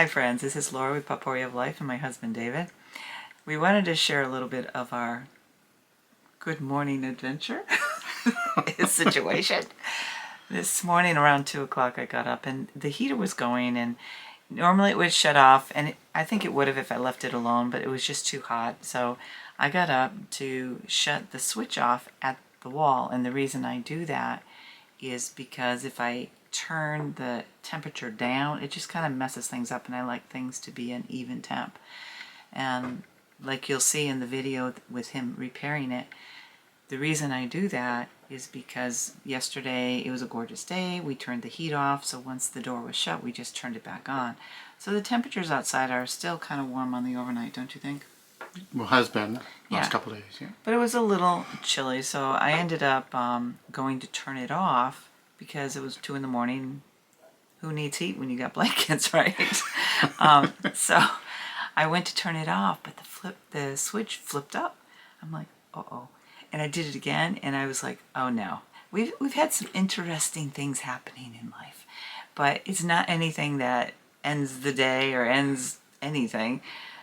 Hi friends, this is Laura with Potpourri of Life and my husband David. We wanted to share a little bit of our good morning adventure situation. This morning around 2 o'clock I got up and the heater was going, and normally it would shut off, and I think it would have if I left it alone, but it was just too hot. So I got up to shut the switch off at the wall, and the reason I do that is because if I turn the temperature down, it just kind of messes things up, and I like things to be an even temp. And like you'll see in the video with him repairing it, the reason I do that is because yesterday it was a gorgeous day. We turned the heat off, so once the door was shut, we just turned it back on. So the temperatures outside are still kind of warm on the overnight, don't you think? Well, has been last couple of days, yeah. But it was a little chilly, so I ended up going to turn it off because it was 2 in the morning. Who needs heat when you got blankets, right? So I went to turn it off, but the switch flipped up. I'm like, uh-oh. And I did it again, and I was like, oh no. We've had some interesting things happening in life, but it's not anything that ends the day or ends anything.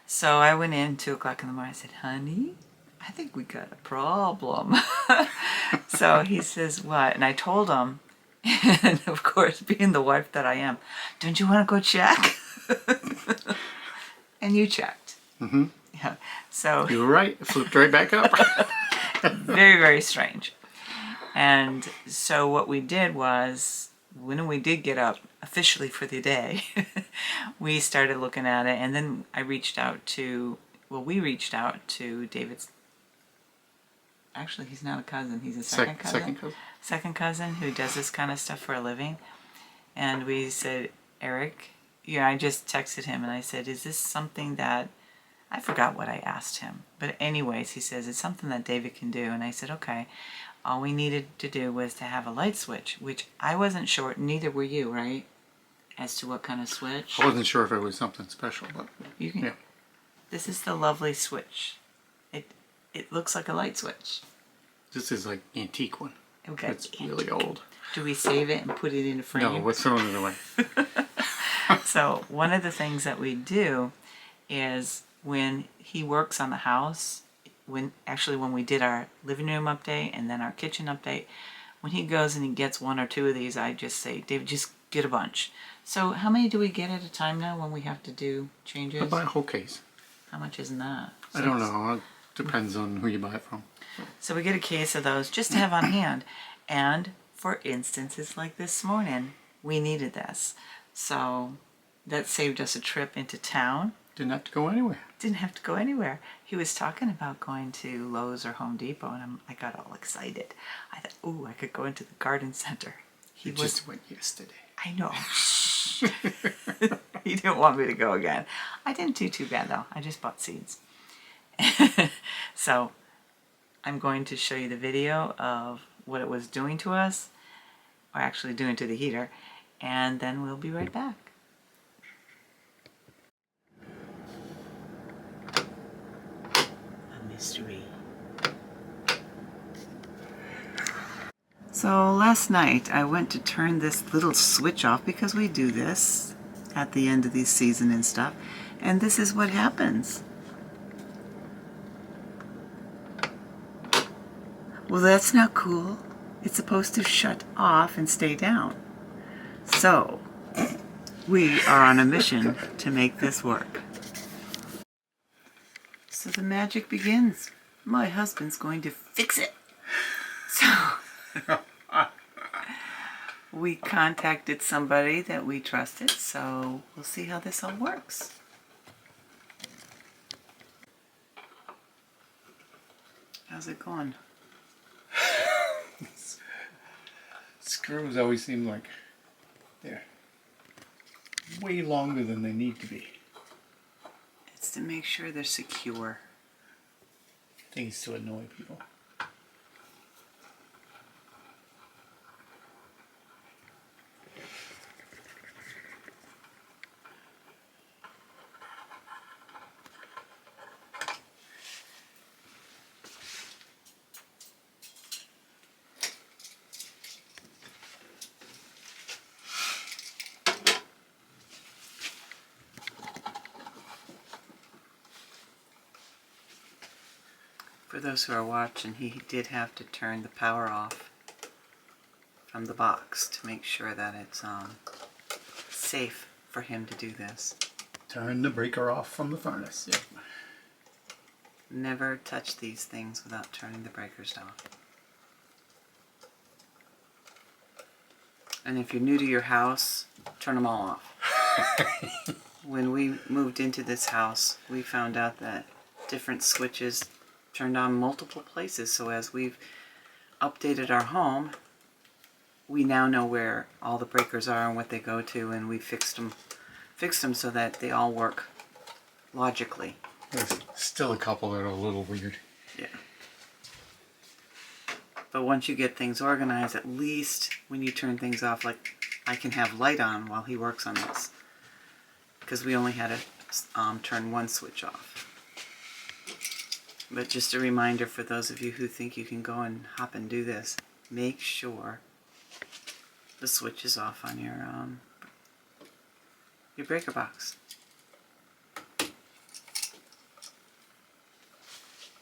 So I went in 2 o'clock in the morning. I said, honey, I think we got a problem. So he says, what? And I told him, and of course, being the wife that I am, don't you want to go check? And you checked. Mm-hmm. Yeah. So you were right. It flipped right back up. Very, very strange. And so what we did was, when we did get up officially for the day, we started looking at it, and then we reached out to David's, actually he's not a cousin, he's a second cousin. Second cousin who does this kind of stuff for a living. And we said, Eric, I just texted him and I said, is this something that, I forgot what I asked him. But anyways, he says, it's something that David can do. And I said, okay. All we needed to do was to have a light switch, which I wasn't sure, neither were you, right? As to what kind of switch. I wasn't sure if it was something special, but you can. Yeah. This is the lovely switch. It looks like a light switch. This is like antique one. Okay. It's really old. Do we save it and put it in a frame? No, we're throwing it away. So one of the things that we do is when he works on the house, when we did our living room update and then our kitchen update, when he goes and he gets 1 or 2 of these, I just say, David, just get a bunch. So how many do we get at a time now when we have to do changes? I buy a whole case. How much is that? I don't know. It depends on who you buy it from. So we get a case of those just to have on hand. And for instances like this morning, we needed this. So that saved us a trip into town. Didn't have to go anywhere. Didn't have to go anywhere. He was talking about going to Lowe's or Home Depot, and I got all excited. I thought, ooh, I could go into the garden center. He just went yesterday. I know. He didn't want me to go again. I didn't do too bad, though. I just bought seeds. So I'm going to show you the video of what it was doing to us, or actually doing to the heater, and then we'll be right back. Mystery. So last night I went to turn this little switch off because we do this at the end of the season and stuff, and this is what happens. Well, that's not cool. It's supposed to shut off and stay down. So we are on a mission to make this work. So the magic begins. My husband's going to fix it. So we contacted somebody that we trusted, so we'll see how this all works. How's it going? Screws always seem like they're way longer than they need to be. It's to make sure they're secure. Things to annoy people. For those who are watching, he did have to turn the power off from the box to make sure that it's safe for him to do this. Turn the breaker off from the furnace. Yep. Never touch these things without turning the breakers off. And if you're new to your house, turn them all off. When we moved into this house, we found out that different switches turned on multiple places. So as we've updated our home, we now know where all the breakers are and what they go to, and we fixed them so that they all work logically. There's still a couple that are a little weird. Yeah. But once you get things organized, at least when you turn things off, like I can have light on while he works on this. Because we only had to turn one switch off. But just a reminder for those of you who think you can go and hop and do this, make sure the switch is off on your breaker box.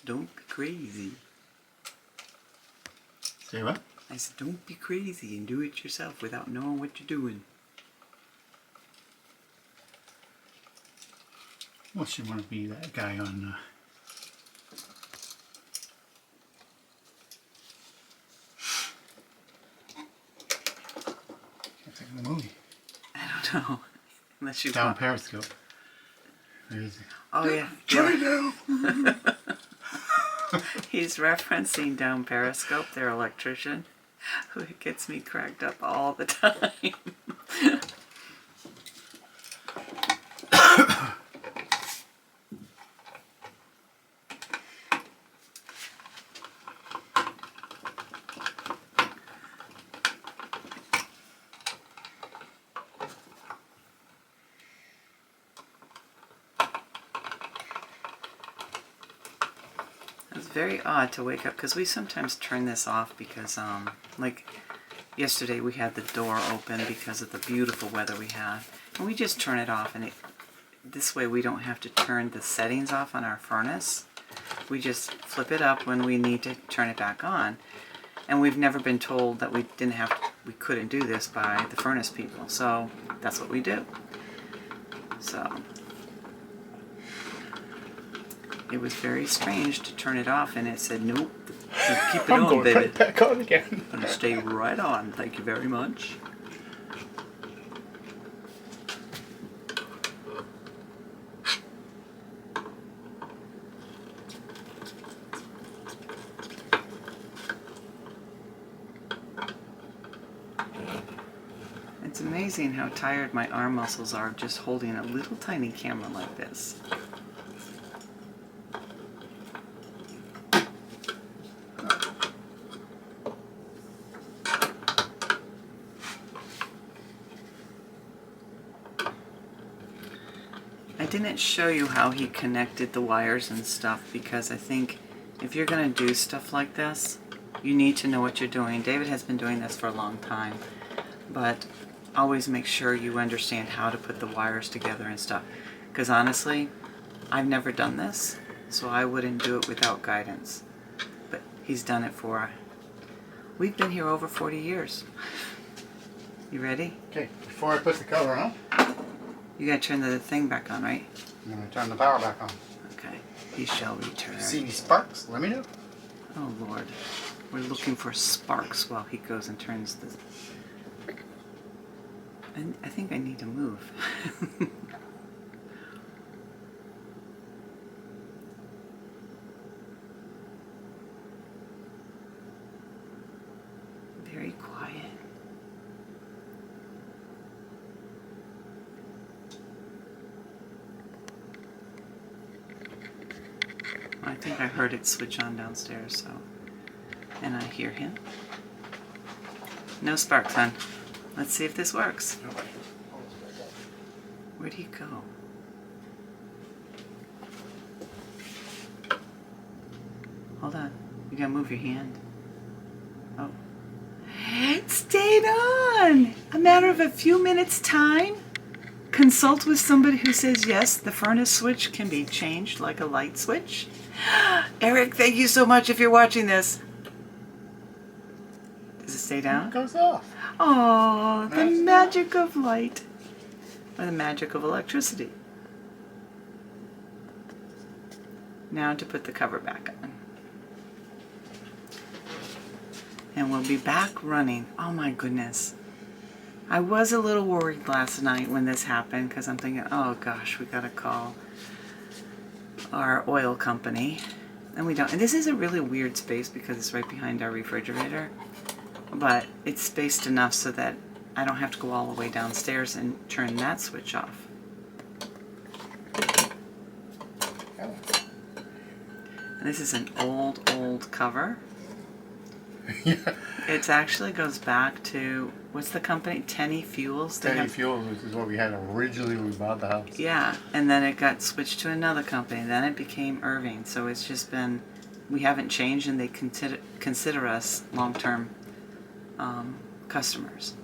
Don't be crazy. Say what? I said, don't be crazy and do it yourself without knowing what you're doing. Unless you want to be that guy on... Can't think of the movie. I don't know. Unless you Down want. Periscope. There's... Oh yeah. Turn it down! He's referencing Down Periscope, their electrician, who gets me cracked up all the time. It's very odd to wake up, because we sometimes turn this off because, like yesterday we had the door open because of the beautiful weather we had. And we just turn it off, and this way we don't have to turn the settings off on our furnace. We just flip it up when we need to turn it back on. And we've never been told that we couldn't do this by the furnace people. So that's what we do. So it was very strange to turn it off, and it said, nope, keep it on, baby. Right back on again. And stay right on. Thank you very much. It's amazing how tired my arm muscles are just holding a little tiny camera like this. I didn't show you how he connected the wires and stuff, because I think if you're going to do stuff like this, you need to know what you're doing. David has been doing this for a long time, but always make sure you understand how to put the wires together and stuff. Because honestly, I've never done this, so I wouldn't do it without guidance. But he's done it for... We've been here over 40 years. You ready? Okay, before I put the cover on, You gotta turn the thing back on, right? I'm going to turn the power back on. Okay. He shall return. See any sparks? Let me know. Oh Lord. We're looking for sparks while he goes and turns the... I think I need to move. Very quiet. I think I heard it switch on downstairs, so... And I hear him. No sparks, hon. Let's see if this works. Where'd he go? Hold on. You gotta move your hand. Oh. It stayed on! A matter of a few minutes' time? Consult with somebody who says yes, the furnace switch can be changed like a light switch. Eric, thank you so much if you're watching this. Does it stay down? It goes off. Oh, the That's magic of light. Or the magic of electricity. Now to put the cover back on. And we'll be back running. Oh my goodness. I was a little worried last night when this happened because I'm thinking, oh gosh, we gotta call our oil company. And we don't. And this is a really weird space because it's right behind our refrigerator. But it's spaced enough so that I don't have to go all the way downstairs and turn that switch off. And this is an old cover. Yeah. It actually goes back to, what's the company? Tenny Fuels? They Teddy have- Fuels, which is what we had originally when we bought the house. Yeah, and then it got switched to another company. Then it became Irving. So it's just been, we haven't changed, and they consider us long-term customers.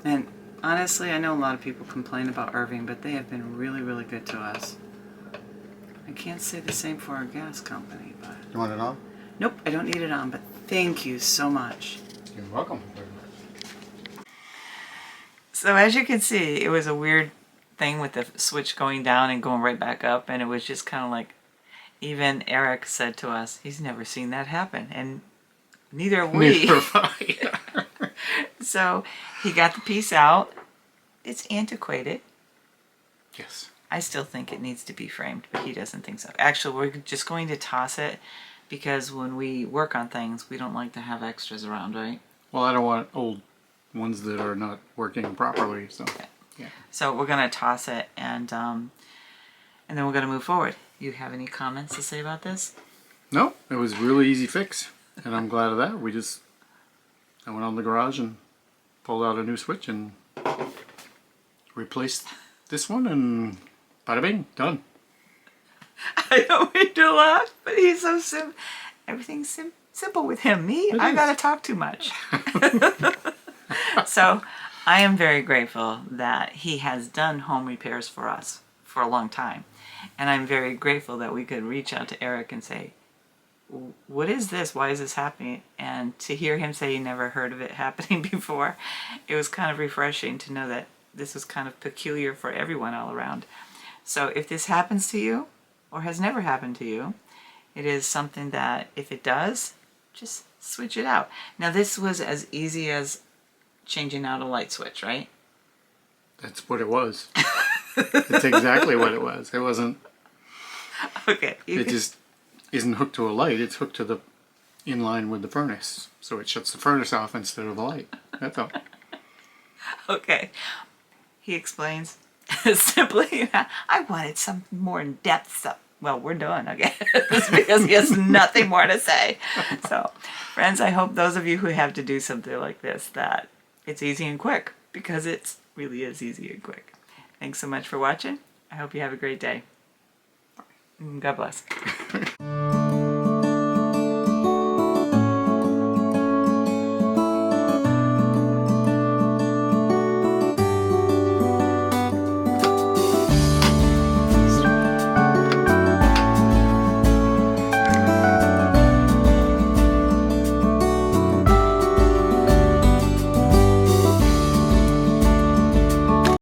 And honestly, I know a lot of people complain about Irving, but they have been really, really good to us. I can't say the same for our gas company, but... You want it on? Nope, I don't need it on, but thank you so much. You're welcome. So as you can see, it was a weird thing with the switch going down and going right back up, and it was just kind of like, even Eric said to us, he's never seen that happen, and neither have we. Neither have I. So he got the piece out. It's antiquated. Yes. I still think it needs to be framed, but he doesn't think so. Actually, we're just going to toss it because when we work on things, we don't like to have extras around, right? Well, I don't want old ones that are not working properly, so yeah. So we're gonna toss it, and then we're gonna move forward. You have any comments to say about this? No, it was a really easy fix, and I'm glad of that. I went on the garage and pulled out a new switch and replaced this one, and bada bing, done. I don't mean to laugh, but he's so simple. Everything's simple with him. Me, It I is. gotta talk too much. So I am very grateful that he has done home repairs for us for a long time. And I'm very grateful that we could reach out to Eric and say, what is this? Why is this happening? And to hear him say he never heard of it happening before, it was kind of refreshing to know that this was kind of peculiar for everyone all around. So if this happens to you, or has never happened to you, it is something that if it does, just switch it out. Now this was as easy as changing out a light switch, right? That's what it was. It's exactly what it was. It wasn't. Okay. It just isn't hooked to a light. It's hooked to the in line with the furnace, so it shuts the furnace off instead of the light. That's all. Okay. He explains simply, I wanted something more in depth stuff. Well, we're done, I guess, because he has nothing more to say. So, friends, I hope those of you who have to do something like this, that it's easy and quick, because it really is easy and quick. Thanks so much for watching. I hope you have a great day. God bless.